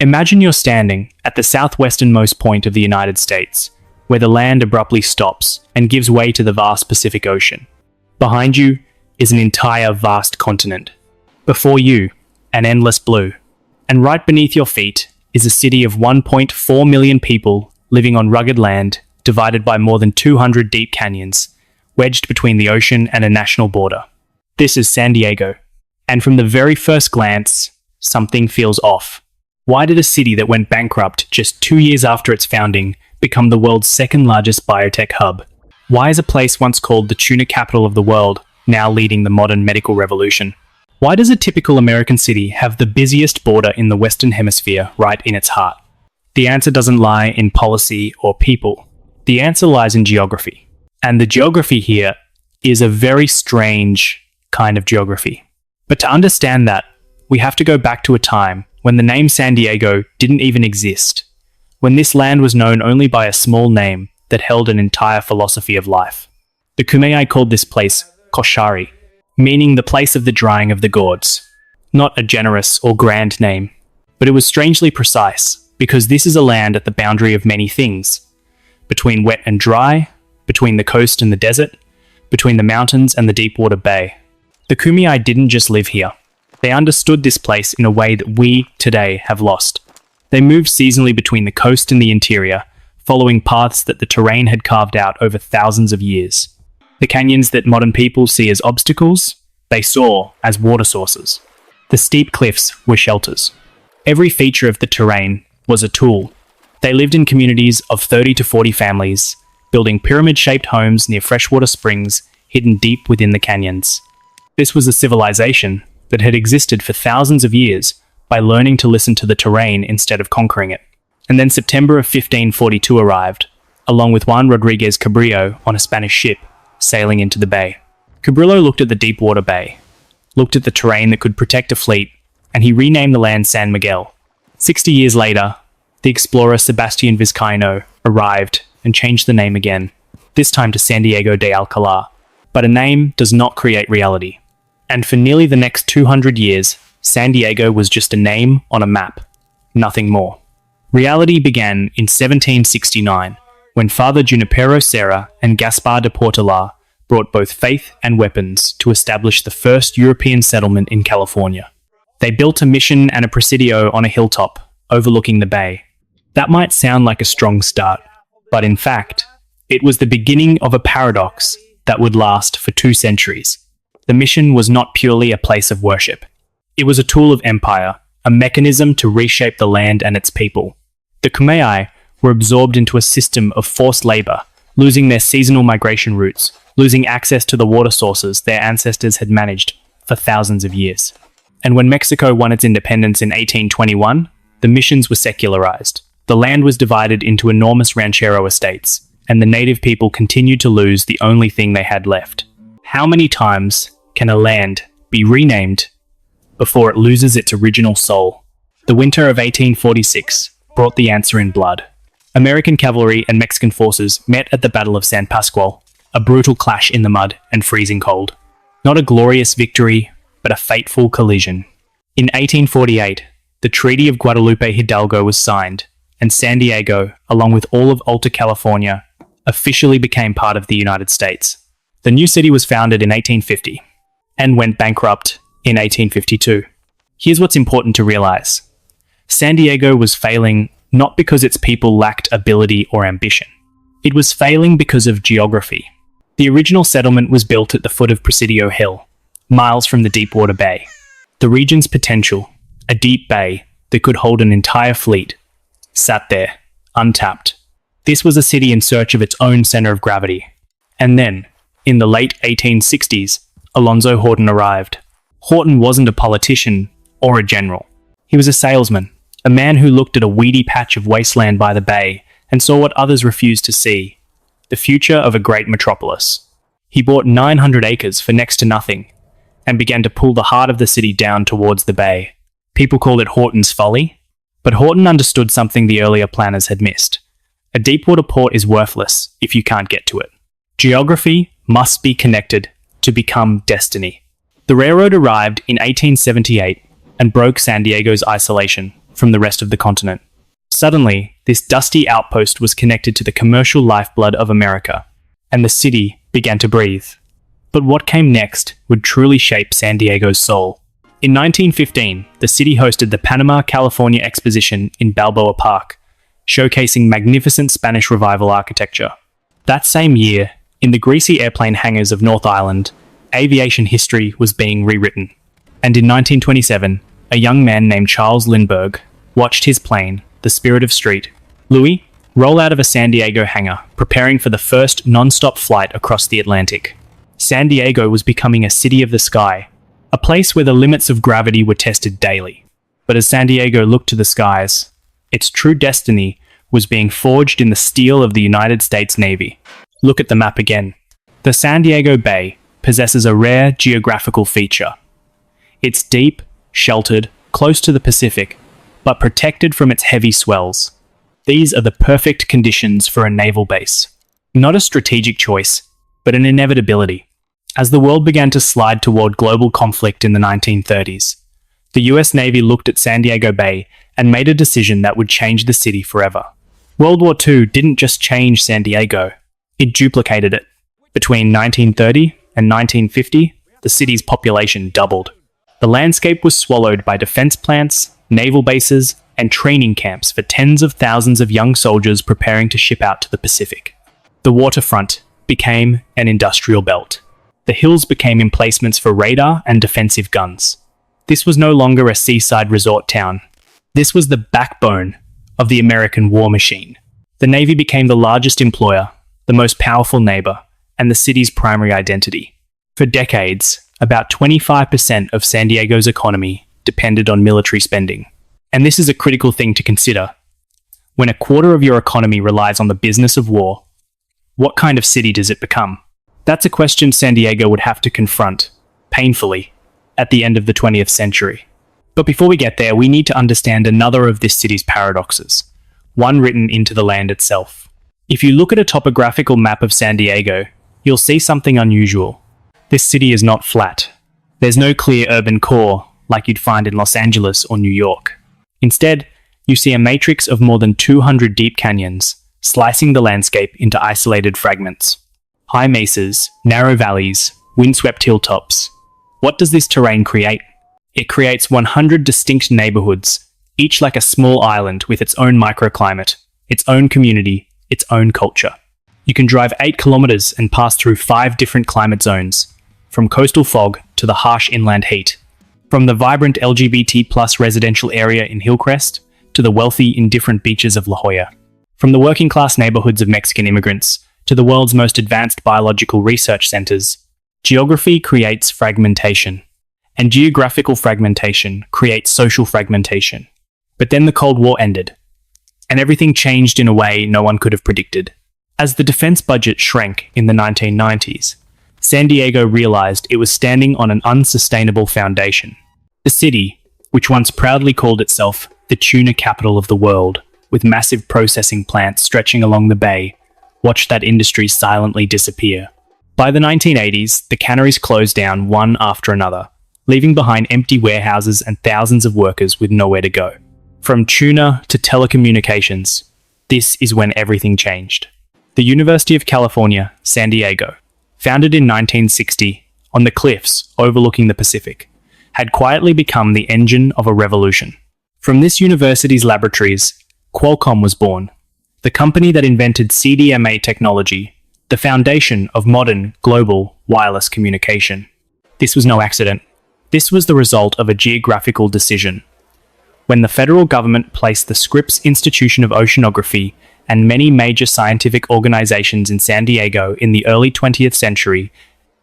Imagine you're standing at the southwesternmost point of the United States, where the land abruptly stops and gives way to the vast Pacific Ocean. Behind you is an entire vast continent. Before you, an endless blue. And right beneath your feet is a city of 1.4 million people living on rugged land, divided by more than 200 deep canyons, wedged between the ocean and a national border. This is San Diego. And from the very first glance, something feels off. Why did a city that went bankrupt just 2 years after its founding become the world's second largest biotech hub? Why is a place once called the tuna capital of the world now leading the modern medical revolution? Why does a typical American city have the busiest border in the Western Hemisphere right in its heart? The answer doesn't lie in policy or people. The answer lies in geography. And the geography here is a very strange kind of geography. But to understand that, we have to go back to a time when the name San Diego didn't even exist, when this land was known only by a small name that held an entire philosophy of life. The Kumeyaay called this place Koshari, meaning the place of the drying of the gourds. Not a generous or grand name, but it was strangely precise, because this is a land at the boundary of many things. Between wet and dry, between the coast and the desert, between the mountains and the deep-water bay. The Kumeyaay didn't just live here. They understood this place in a way that we, today, have lost. They moved seasonally between the coast and the interior, following paths that the terrain had carved out over thousands of years. The canyons that modern people see as obstacles, they saw as water sources. The steep cliffs were shelters. Every feature of the terrain was a tool. They lived in communities of 30 to 40 families, building pyramid-shaped homes near freshwater springs hidden deep within the canyons. This was a civilization that had existed for thousands of years by learning to listen to the terrain instead of conquering it. And then September of 1542 arrived, along with Juan Rodriguez Cabrillo on a Spanish ship, sailing into the bay. Cabrillo looked at the deep water bay, looked at the terrain that could protect a fleet, and he renamed the land San Miguel. 60 years later, the explorer Sebastián Vizcaíno arrived and changed the name again, this time to San Diego de Alcalá. But a name does not create reality. And for nearly the next 200 years, San Diego was just a name on a map, nothing more. Reality began in 1769, when Father Junipero Serra and Gaspar de Portola brought both faith and weapons to establish the first European settlement in California. They built a mission and a presidio on a hilltop, overlooking the bay. That might sound like a strong start, but in fact, it was the beginning of a paradox that would last for 2 centuries. The mission was not purely a place of worship. It was a tool of empire, a mechanism to reshape the land and its people. The Kumeyaay were absorbed into a system of forced labor, losing their seasonal migration routes, losing access to the water sources their ancestors had managed for thousands of years. And when Mexico won its independence in 1821, the missions were secularized. The land was divided into enormous ranchero estates, and the native people continued to lose the only thing they had left. How many times can a land be renamed before it loses its original soul? The winter of 1846 brought the answer in blood. American cavalry and Mexican forces met at the Battle of San Pascual, a brutal clash in the mud and freezing cold. Not a glorious victory, but a fateful collision. In 1848, the Treaty of Guadalupe Hidalgo was signed, and San Diego, along with all of Alta California, officially became part of the United States. The new city was founded in 1850 and went bankrupt in 1852. Here's what's important to realize. San Diego was failing not because its people lacked ability or ambition. It was failing because of geography. The original settlement was built at the foot of Presidio Hill, miles from the Deepwater Bay. The region's potential, a deep bay that could hold an entire fleet, sat there, untapped. This was a city in search of its own center of gravity. And then, in the late 1860s, Alonzo Horton arrived. Horton wasn't a politician or a general. He was a salesman, a man who looked at a weedy patch of wasteland by the bay and saw what others refused to see, the future of a great metropolis. He bought 900 acres for next to nothing and began to pull the heart of the city down towards the bay. People called it Horton's folly, but Horton understood something the earlier planners had missed. A deepwater port is worthless if you can't get to it. Geography must be connected to become destiny. The railroad arrived in 1878 and broke San Diego's isolation. from the rest of the continent. Suddenly, this dusty outpost was connected to the commercial lifeblood of America, and the city began to breathe. But what came next would truly shape San Diego's soul. In 1915, the city hosted the Panama, California Exposition in Balboa Park, showcasing magnificent Spanish Revival architecture. That same year, in the greasy airplane hangars of North Island, aviation history was being rewritten. And in 1927, a young man named Charles Lindbergh watched his plane, the Spirit of Street, Louis, roll out of a San Diego hangar, preparing for the first non-stop flight across the Atlantic. San Diego was becoming a city of the sky, a place where the limits of gravity were tested daily. But as San Diego looked to the skies, its true destiny was being forged in the steel of the United States Navy. Look at the map again. The San Diego Bay possesses a rare geographical feature. It's deep, sheltered, close to the Pacific, but protected from its heavy swells. These are the perfect conditions for a naval base. Not a strategic choice, but an inevitability. As the world began to slide toward global conflict in the 1930s, the US Navy looked at San Diego Bay and made a decision that would change the city forever. World War II didn't just change San Diego, it duplicated it. Between 1930 and 1950, the city's population doubled. The landscape was swallowed by defense plants, naval bases, and training camps for tens of thousands of young soldiers preparing to ship out to the Pacific. The waterfront became an industrial belt. The hills became emplacements for radar and defensive guns. This was no longer a seaside resort town. This was the backbone of the American war machine. The Navy became the largest employer, the most powerful neighbor, and the city's primary identity. For decades, about 25% of San Diego's economy depended on military spending. And this is a critical thing to consider. When a quarter of your economy relies on the business of war, what kind of city does it become? That's a question San Diego would have to confront, painfully, at the end of the 20th century. But before we get there, we need to understand another of this city's paradoxes, one written into the land itself. If you look at a topographical map of San Diego, you'll see something unusual. This city is not flat. There's no clear urban core like you'd find in Los Angeles or New York. Instead, you see a matrix of more than 200 deep canyons, slicing the landscape into isolated fragments. High mesas, narrow valleys, windswept hilltops. What does this terrain create? It creates 100 distinct neighborhoods, each like a small island with its own microclimate, its own community, its own culture. You can drive 8 kilometers and pass through 5 different climate zones, from coastal fog to the harsh inland heat, from the vibrant LGBT+ residential area in Hillcrest to the wealthy, indifferent beaches of La Jolla, from the working-class neighborhoods of Mexican immigrants to the world's most advanced biological research centers. Geography creates fragmentation, and geographical fragmentation creates social fragmentation. But then the Cold War ended, and everything changed in a way no one could have predicted. As the defense budget shrank in the 1990s, San Diego realized it was standing on an unsustainable foundation. The city, which once proudly called itself the tuna capital of the world, with massive processing plants stretching along the bay, watched that industry silently disappear. By the 1980s, the canneries closed down one after another, leaving behind empty warehouses and thousands of workers with nowhere to go. From tuna to telecommunications, this is when everything changed. The University of California, San Diego, founded in 1960 on the cliffs overlooking the Pacific, had quietly become the engine of a revolution. From this university's laboratories, Qualcomm was born, the company that invented CDMA technology, the foundation of modern global wireless communication. This was no accident. This was the result of a geographical decision. When the federal government placed the Scripps Institution of Oceanography and many major scientific organizations in San Diego in the early 20th century,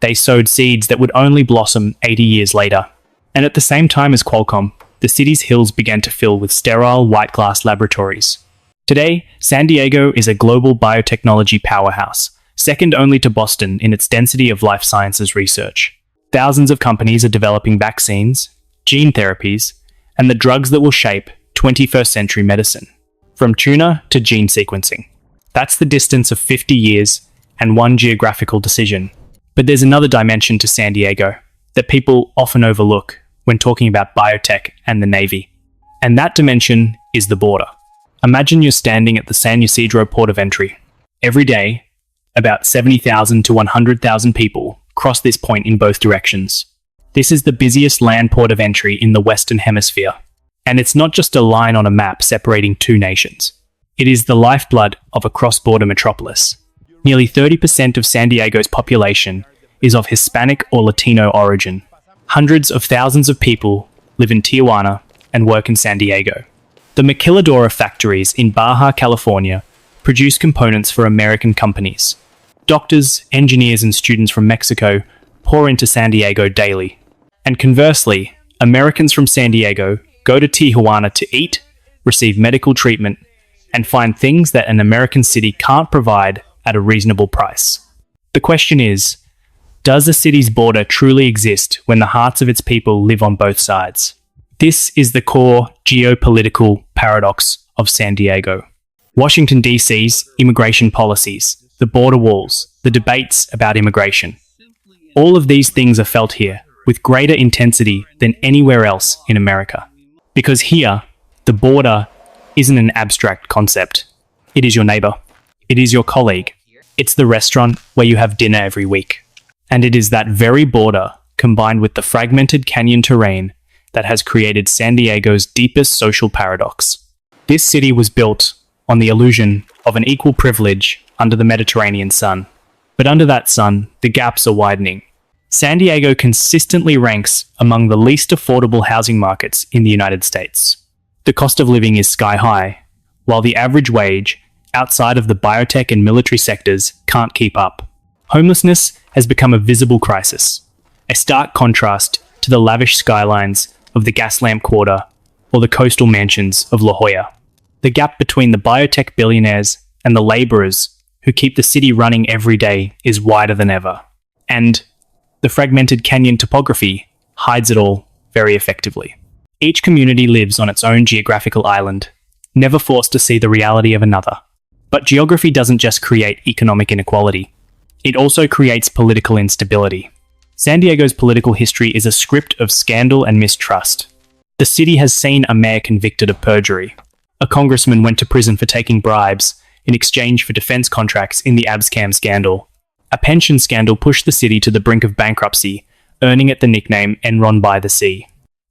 they sowed seeds that would only blossom 80 years later. And at the same time as Qualcomm, the city's hills began to fill with sterile white glass laboratories. Today, San Diego is a global biotechnology powerhouse, second only to Boston in its density of life sciences research. Thousands of companies are developing vaccines, gene therapies, and the drugs that will shape 21st century medicine. From tuna to gene sequencing. That's the distance of 50 years and one geographical decision. But there's another dimension to San Diego that people often overlook when talking about biotech and the Navy. And that dimension is the border. Imagine you're standing at the San Ysidro port of entry. Every day, about 70,000 to 100,000 people cross this point in both directions. This is the busiest land port of entry in the Western Hemisphere. And it's not just a line on a map separating two nations. It is the lifeblood of a cross-border metropolis. Nearly 30% of San Diego's population is of Hispanic or Latino origin. Hundreds of thousands of people live in Tijuana and work in San Diego. The maquiladora factories in Baja California produce components for American companies. Doctors, engineers, and students from Mexico pour into San Diego daily. And conversely, Americans from San Diego go to Tijuana to eat, receive medical treatment, and find things that an American city can't provide at a reasonable price. The question is, does a city's border truly exist when the hearts of its people live on both sides? This is the core geopolitical paradox of San Diego. Washington, D.C.'s immigration policies, the border walls, the debates about immigration. All of these things are felt here with greater intensity than anywhere else in America. Because here, the border isn't an abstract concept. It is your neighbor. It is your colleague. It's the restaurant where you have dinner every week. And it is that very border, combined with the fragmented canyon terrain, that has created San Diego's deepest social paradox. This city was built on the illusion of an equal privilege under the Mediterranean sun. But under that sun, the gaps are widening. San Diego consistently ranks among the least affordable housing markets in the United States. The cost of living is sky high, while the average wage outside of the biotech and military sectors can't keep up. Homelessness has become a visible crisis, a stark contrast to the lavish skylines of the Gaslamp Quarter or the coastal mansions of La Jolla. The gap between the biotech billionaires and the laborers who keep the city running every day is wider than ever. And the fragmented canyon topography hides it all very effectively. Each community lives on its own geographical island, never forced to see the reality of another. But geography doesn't just create economic inequality. It also creates political instability. San Diego's political history is a script of scandal and mistrust. The city has seen a mayor convicted of perjury. A congressman went to prison for taking bribes in exchange for defense contracts in the Abscam scandal. A pension scandal pushed the city to the brink of bankruptcy, earning it the nickname Enron by the Sea.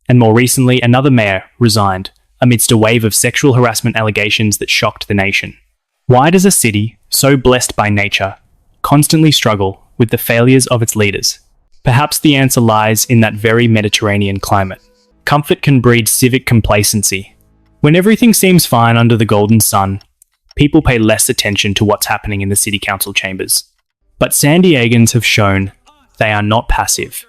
And more recently, another mayor resigned amidst a wave of sexual harassment allegations that shocked the nation. Why does a city, so blessed by nature, constantly struggle with the failures of its leaders? Perhaps the answer lies in that very Mediterranean climate. Comfort can breed civic complacency. When everything seems fine under the golden sun, people pay less attention to what's happening in the city council chambers. But San Diegans have shown they are not passive.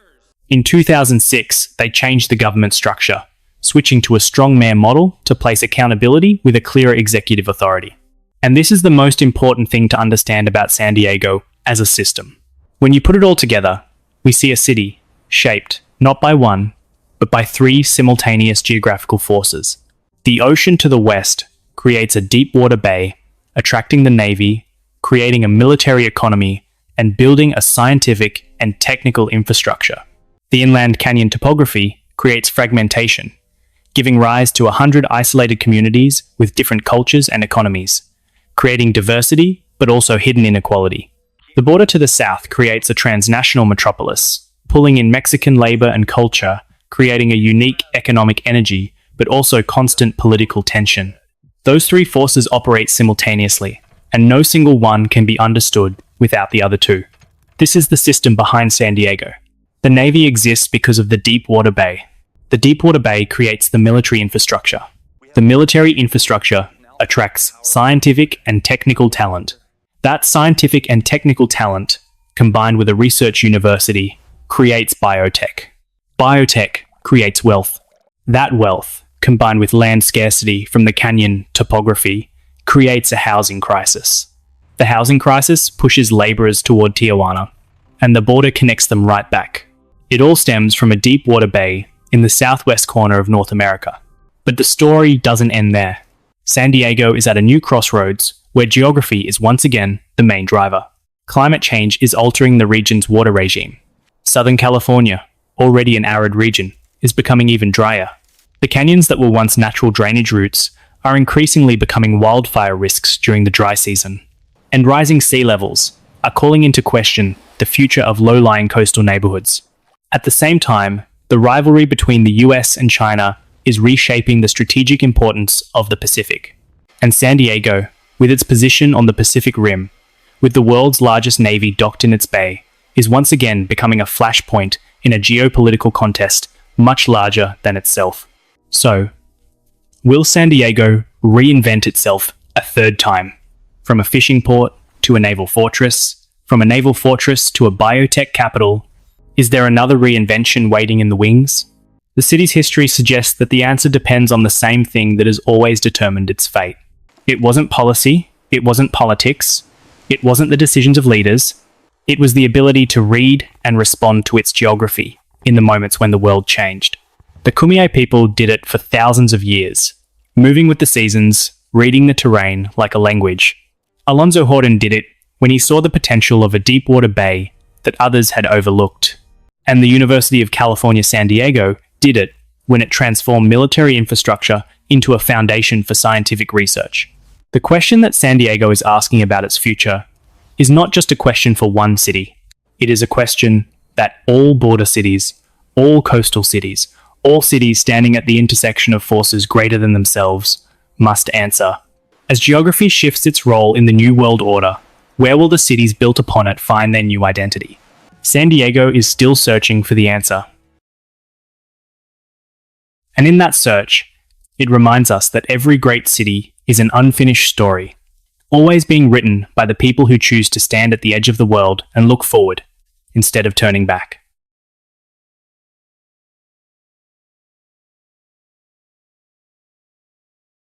In 2006, they changed the government structure, switching to a strong mayor model to place accountability with a clearer executive authority. And this is the most important thing to understand about San Diego as a system. When you put it all together, we see a city shaped not by one, but by three simultaneous geographical forces. The ocean to the west creates a deep water bay, attracting the navy, creating a military economy, and building a scientific and technical infrastructure. The inland canyon topography creates fragmentation, giving rise to 100 isolated communities with different cultures and economies, creating diversity but also hidden inequality. The border to the south creates a transnational metropolis, pulling in Mexican labor and culture, creating a unique economic energy but also constant political tension. Those three forces operate simultaneously, and no single one can be understood without the other two. This is the system behind San Diego. The Navy exists because of the deep water bay. The deep water bay creates the military infrastructure. The military infrastructure attracts scientific and technical talent. That scientific and technical talent, combined with a research university, creates biotech. Biotech creates wealth. That wealth, combined with land scarcity from the canyon topography, creates a housing crisis. The housing crisis pushes laborers toward Tijuana, and the border connects them right back. It all stems from a deep water bay in the southwest corner of North America. But the story doesn't end there. San Diego is at a new crossroads where geography is once again the main driver. Climate change is altering the region's water regime. Southern California, already an arid region, is becoming even drier. The canyons that were once natural drainage routes are increasingly becoming wildfire risks during the dry season. And rising sea levels are calling into question the future of low-lying coastal neighborhoods. At the same time, the rivalry between the US and China is reshaping the strategic importance of the Pacific. And San Diego, with its position on the Pacific Rim, with the world's largest navy docked in its bay, is once again becoming a flashpoint in a geopolitical contest much larger than itself. So, will San Diego reinvent itself a third time? From a fishing port to a naval fortress, from a naval fortress to a biotech capital, is there another reinvention waiting in the wings? The city's history suggests that the answer depends on the same thing that has always determined its fate. It wasn't policy, it wasn't politics, it wasn't the decisions of leaders, it was the ability to read and respond to its geography in the moments when the world changed. The Kumeyaay people did it for thousands of years, moving with the seasons, reading the terrain like a language. Alonzo Horton did it when he saw the potential of a deep-water bay that others had overlooked. And the University of California, San Diego did it when it transformed military infrastructure into a foundation for scientific research. The question that San Diego is asking about its future is not just a question for one city. It is a question that all border cities, all coastal cities, all cities standing at the intersection of forces greater than themselves must answer. As geography shifts its role in the New World Order, where will the cities built upon it find their new identity? San Diego is still searching for the answer. And in that search, it reminds us that every great city is an unfinished story, always being written by the people who choose to stand at the edge of the world and look forward instead of turning back.